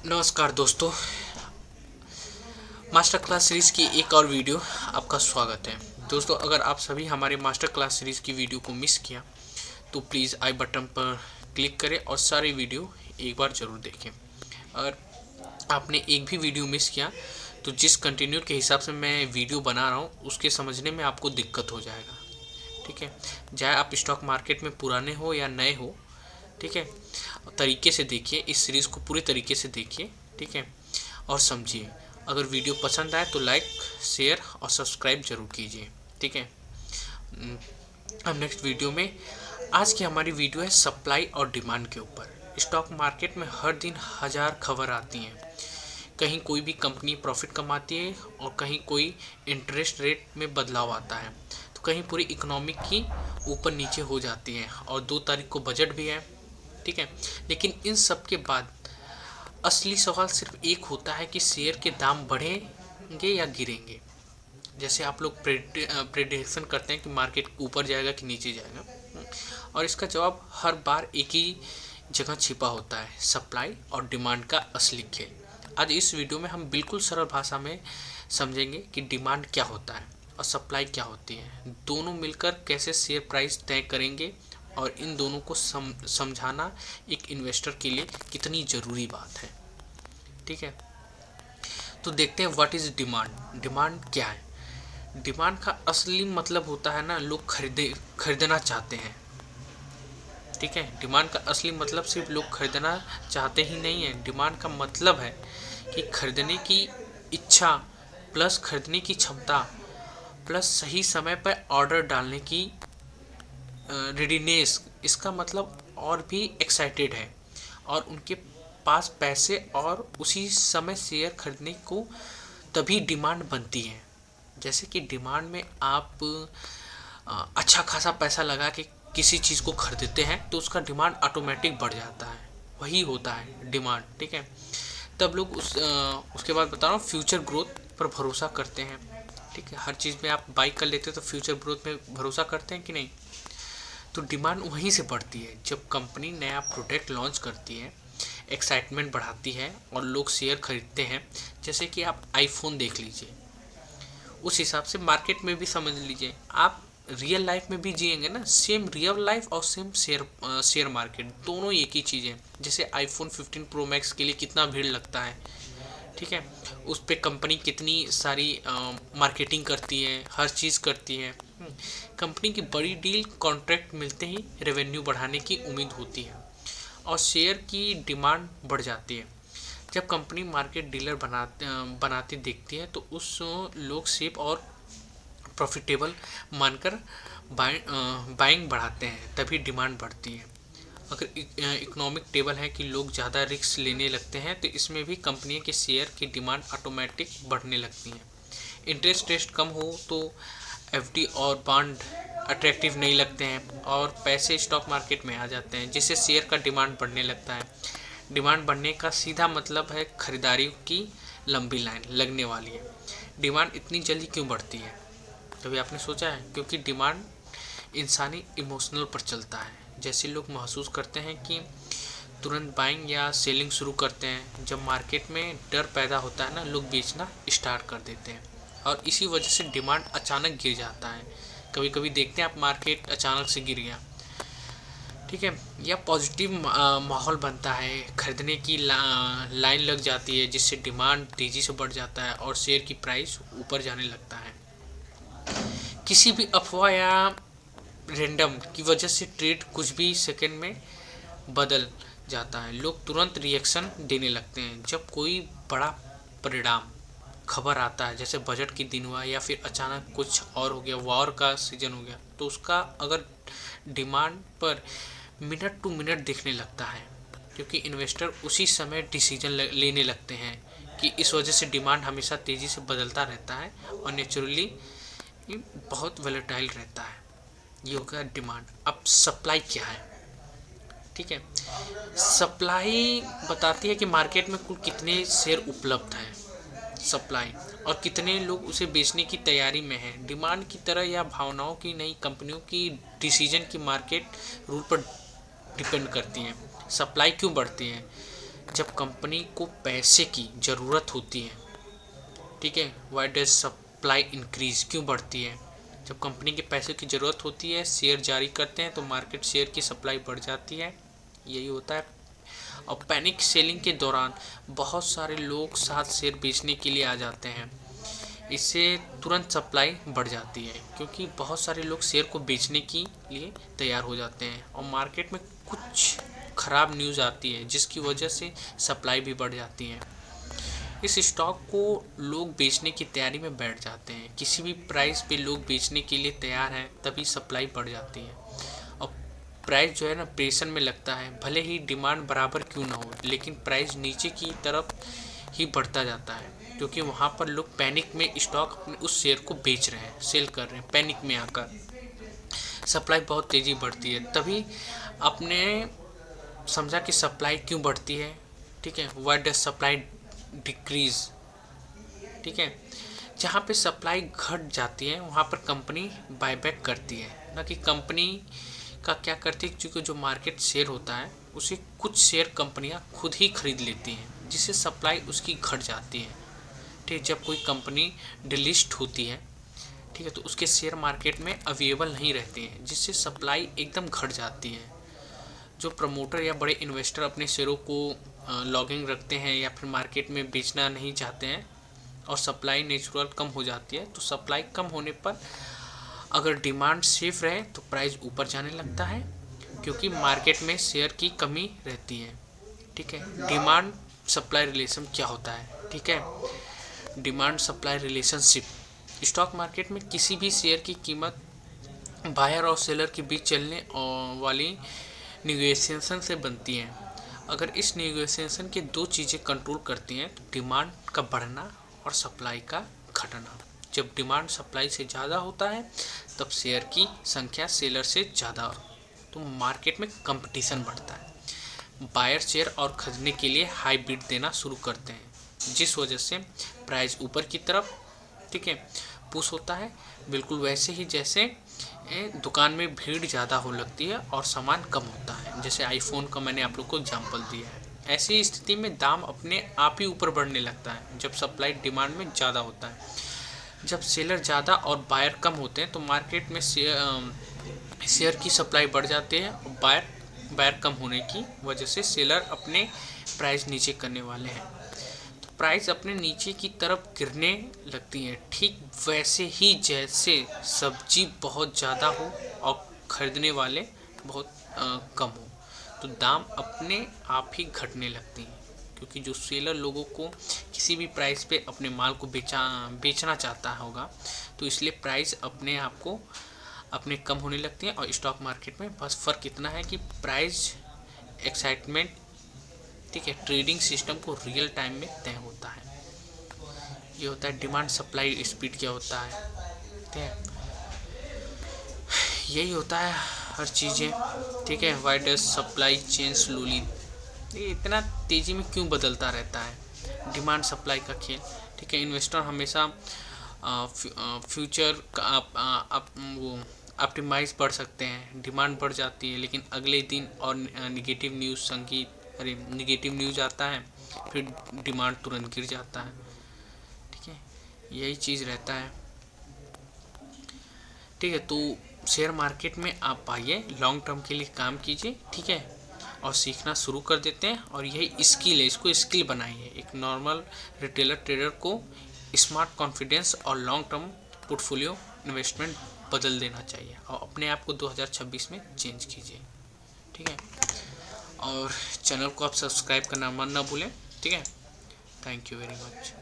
नमस्कार दोस्तों, master class series की एक और वीडियो आपका स्वागत है। दोस्तों, अगर आप सभी हमारे मास्टर क्लास सीरीज़ की वीडियो को मिस किया तो प्लीज़ आई बटन पर क्लिक करें और सारी वीडियो एक बार ज़रूर देखें। अगर आपने एक भी वीडियो मिस किया तो जिस कंटिन्यू के हिसाब से मैं वीडियो बना रहा हूँ उसके समझने में आपको दिक्कत हो जाएगा। ठीक है, चाहे आप स्टॉक मार्केट में पुराने हो या नए हो, ठीक है, तरीके से देखिए, इस सीरीज़ को पूरी तरीके से देखिए, ठीक है, और समझिए। अगर वीडियो पसंद आए तो लाइक, शेयर और सब्सक्राइब जरूर कीजिए। ठीक है, अब नेक्स्ट वीडियो में, आज की हमारी वीडियो है सप्लाई और डिमांड के ऊपर। स्टॉक मार्केट में हर दिन हजार खबर आती हैं। कहीं कोई भी कंपनी प्रॉफिट कमाती है और कहीं कोई इंटरेस्ट रेट में बदलाव आता है, तो कहीं पूरी इकोनॉमी की ऊपर नीचे हो जाती है और 2 तारीख को बजट भी है। ठीक है, लेकिन इन सब के बाद असली सवाल सिर्फ एक होता है कि शेयर के दाम बढ़ेंगे या गिरेंगे। जैसे आप लोग प्रेडिक्शन करते हैं कि मार्केट ऊपर जाएगा कि नीचे जाएगा, और इसका जवाब हर बार एक ही जगह छिपा होता है, सप्लाई और डिमांड का असली खेल। आज इस वीडियो में हम बिल्कुल सरल भाषा में समझेंगे कि डिमांड क्या होता है और सप्लाई क्या होती है, दोनों मिलकर कैसे शेयर प्राइस तय करेंगे और इन दोनों को समझाना एक इन्वेस्टर के लिए कितनी ज़रूरी बात है। ठीक है, तो देखते हैं व्हाट इज़ डिमांड। डिमांड क्या है? डिमांड का असली मतलब होता है ना, लोग खरीदना चाहते हैं। ठीक है, डिमांड का असली मतलब सिर्फ लोग खरीदना चाहते ही नहीं है। डिमांड का मतलब है कि खरीदने की इच्छा प्लस खरीदने की क्षमता प्लस सही समय पर ऑर्डर डालने की रेडीनेस। इसका मतलब और भी एक्साइटेड है और उनके पास पैसे और उसी समय शेयर खरीदने को, तभी डिमांड बनती है। जैसे कि डिमांड में आप अच्छा खासा पैसा लगा के किसी चीज़ को खरीदते हैं तो उसका डिमांड ऑटोमेटिक बढ़ जाता है, वही होता है डिमांड। ठीक है, तब लोग उसके बाद बता रहा हूँ, फ्यूचर ग्रोथ पर भरोसा करते हैं। ठीक है, हर चीज़ में आप बाइक कर लेते हो तो फ्यूचर ग्रोथ में भरोसा करते हैं कि नहीं? तो डिमांड वहीं से बढ़ती है जब कंपनी नया प्रोडक्ट लॉन्च करती है, एक्साइटमेंट बढ़ाती है और लोग शेयर खरीदते हैं। जैसे कि आप आईफोन देख लीजिए, उस हिसाब से मार्केट में भी समझ लीजिए। आप रियल लाइफ में भी जिएंगे ना, सेम रियल लाइफ और सेम शेयर मार्केट दोनों एक ही चीज़ है। जैसे आईफोन 15 प्रो मैक्स के लिए कितना भीड़ लगता है, ठीक है, उस पर कंपनी कितनी सारी मार्केटिंग करती है, हर चीज़ करती है। कंपनी की बड़ी डील, कॉन्ट्रैक्ट मिलते ही रेवेन्यू बढ़ाने की उम्मीद होती है और शेयर की डिमांड बढ़ जाती है। जब कंपनी मार्केट डीलर बनाती देखती है तो उस लोग सेफ और प्रॉफिटेबल मानकर बाइंग बढ़ाते हैं, तभी डिमांड बढ़ती है। अगर इकोनॉमिक टेबल है कि लोग ज़्यादा रिस्क लेने लगते हैं तो इसमें भी कंपनी के शेयर की डिमांड ऑटोमेटिक बढ़ने लगती है। इंटरेस्ट रेट कम हो तो एफडी और बॉन्ड अट्रैक्टिव नहीं लगते हैं और पैसे स्टॉक मार्केट में आ जाते हैं, जिससे शेयर का डिमांड बढ़ने लगता है। डिमांड बढ़ने का सीधा मतलब है खरीदारी की लंबी लाइन लगने वाली है। डिमांड इतनी जल्दी क्यों बढ़ती है? कभी आपने सोचा है? क्योंकि डिमांड इंसानी इमोशनल पर चलता है। जैसे लोग महसूस करते हैं कि तुरंत बाइंग या सेलिंग शुरू करते हैं। जब मार्केट में डर पैदा होता है ना, लोग बेचना स्टार्ट कर देते हैं और इसी वजह से डिमांड अचानक गिर जाता है। कभी कभी देखते हैं आप, मार्केट अचानक से गिर गया, ठीक है, या पॉजिटिव माहौल बनता है, खरीदने की लाइन लग जाती है, जिससे डिमांड तेज़ी से बढ़ जाता है और शेयर की प्राइस ऊपर जाने लगता है। किसी भी अफवाह या रैंडम की वजह से ट्रेड कुछ भी सेकंड में बदल जाता है। लोग तुरंत रिएक्शन देने लगते हैं जब कोई बड़ा परिणाम खबर आता है, जैसे बजट की दिन हुआ या फिर अचानक कुछ और हो गया, वॉर का सीजन हो गया, तो उसका अगर डिमांड पर मिनट टू मिनट दिखने लगता है, क्योंकि इन्वेस्टर उसी समय डिसीजन लेने लगते हैं कि इस वजह से डिमांड हमेशा तेज़ी से बदलता रहता है और नेचुरली ये बहुत वोलेटाइल रहता है। ये हो गया डिमांड। अब सप्लाई क्या है? ठीक है, सप्लाई बताती है कि मार्केट में कुल कितने शेयर उपलब्ध हैं, सप्लाई, और कितने लोग उसे बेचने की तैयारी में हैं। डिमांड की तरह या भावनाओं की नई कंपनियों की डिसीजन की मार्केट रूल पर डिपेंड करती हैं। सप्लाई क्यों बढ़ती है? जब कंपनी को पैसे की ज़रूरत होती है, ठीक है, वाई डज सप्लाई इंक्रीज, क्यों बढ़ती है? जब कंपनी के पैसे की ज़रूरत होती है, शेयर जारी करते हैं तो मार्केट शेयर की सप्लाई बढ़ जाती है, यही होता है। और पैनिक सेलिंग के दौरान बहुत सारे लोग साथ शेयर बेचने के लिए आ जाते हैं, इससे तुरंत सप्लाई बढ़ जाती है क्योंकि बहुत सारे लोग शेयर को बेचने के लिए तैयार हो जाते हैं और मार्केट में कुछ ख़राब न्यूज़ आती है जिसकी वजह से सप्लाई भी बढ़ जाती है। इस स्टॉक को लोग बेचने की तैयारी में बैठ जाते हैं, किसी भी प्राइस पे लोग बेचने के लिए तैयार हैं तभी सप्लाई बढ़ जाती है। और प्राइस जो है ना प्रेशर में लगता है, भले ही डिमांड बराबर क्यों ना हो लेकिन प्राइस नीचे की तरफ ही बढ़ता जाता है क्योंकि वहाँ पर लोग पैनिक में स्टॉक अपने उस शेयर को बेच रहे हैं, सेल कर रहे हैं पैनिक में आकर, सप्लाई बहुत तेज़ी बढ़ती है। तभी आपने समझा कि सप्लाई क्यों बढ़ती है, ठीक है, व्हाई डज सप्लाई डिक्रीज, ठीक है। जहाँ पे सप्लाई घट जाती है वहाँ पर कंपनी बायबैक करती है, ना कि कंपनी का क्या करती है, क्योंकि जो मार्केट शेयर होता है उसे कुछ शेयर कंपनियाँ खुद ही खरीद लेती हैं जिससे सप्लाई उसकी घट जाती है, ठीक। जब कोई कंपनी डिलिस्ट होती है, ठीक है, तो उसके शेयर मार्केट में अवेलेबल नहीं रहते हैं जिससे सप्लाई एकदम घट जाती है। जो प्रमोटर या बड़े इन्वेस्टर अपने शेयरों को लॉगिंग रखते हैं या फिर मार्केट में बेचना नहीं चाहते हैं और सप्लाई नेचुरल कम हो जाती है, तो सप्लाई कम होने पर अगर डिमांड सेफ रहे तो प्राइस ऊपर जाने लगता है क्योंकि मार्केट में शेयर की कमी रहती है, ठीक है। डिमांड सप्लाई रिलेशन क्या होता है, ठीक है, demand supply relationship stock market में किसी भी शेयर की कीमत बायर और सेलर के बीच चलने वाली निगोशिएशन से बनती है। अगर इस निगोशिएशन के दो चीज़ें कंट्रोल करती हैं तो डिमांड का बढ़ना और सप्लाई का घटना। जब डिमांड सप्लाई से ज़्यादा होता है तब शेयर की संख्या सेलर से ज़्यादा, तो मार्केट में कंपटीशन बढ़ता है, बायर शेयर और खरीदने के लिए हाई बिड देना शुरू करते हैं जिस वजह से प्राइस ऊपर की तरफ, ठीक है, पुश होता है। बिल्कुल वैसे ही जैसे दुकान में भीड़ ज़्यादा हो लगती है और सामान कम होता है, जैसे आईफोन का मैंने आप लोग को एग्जांपल दिया है। ऐसी स्थिति में दाम अपने आप ही ऊपर बढ़ने लगता है जब सप्लाई डिमांड में ज़्यादा होता है। जब सेलर ज़्यादा और बायर कम होते हैं तो मार्केट में शेयर की सप्लाई बढ़ जाती है और बायर कम होने की वजह से सेलर अपने प्राइस नीचे करने वाले हैं, तो प्राइस अपने नीचे की तरफ गिरने लगती है। ठीक वैसे ही जैसे सब्जी बहुत ज़्यादा हो और ख़रीदने वाले बहुत कम हो तो दाम अपने आप ही घटने लगती हैं क्योंकि जो सेलर लोगों को किसी भी प्राइस पे अपने माल को बेचना चाहता होगा, तो इसलिए प्राइस अपने आप को अपने कम होने लगती है। और स्टॉक मार्केट में बस फ़र्क इतना है कि प्राइस एक्साइटमेंट, ठीक है, ट्रेडिंग सिस्टम को रियल टाइम में तय होता है। ये होता है डिमांड सप्लाई स्पीड क्या होता है, ठीक है, यही होता है हर चीज़ें, ठीक है। Why does supply change slowly, ये इतना तेज़ी में क्यों बदलता रहता है, डिमांड सप्लाई का खेल, ठीक है। इन्वेस्टर हमेशा फ्यूचर का वो ऑप्टिमाइज बढ़ सकते हैं, डिमांड बढ़ जाती है लेकिन अगले दिन और निगेटिव न्यूज़ आता है फिर डिमांड तुरंत गिर जाता है, ठीक है, यही चीज़ रहता है, ठीक है। तो शेयर मार्केट में आप आइए, लॉन्ग टर्म के लिए काम कीजिए, ठीक है, और सीखना शुरू कर देते हैं। और यही स्किल है, इसको स्किल बनाइए। एक नॉर्मल रिटेलर ट्रेडर को स्मार्ट कॉन्फिडेंस और लॉन्ग टर्म पोर्टफोलियो इन्वेस्टमेंट बदल देना चाहिए और अपने आप को 2026 में चेंज कीजिए, ठीक है। और चैनल को आप सब्सक्राइब करना मत ना भूलें, ठीक है। Thank you very much.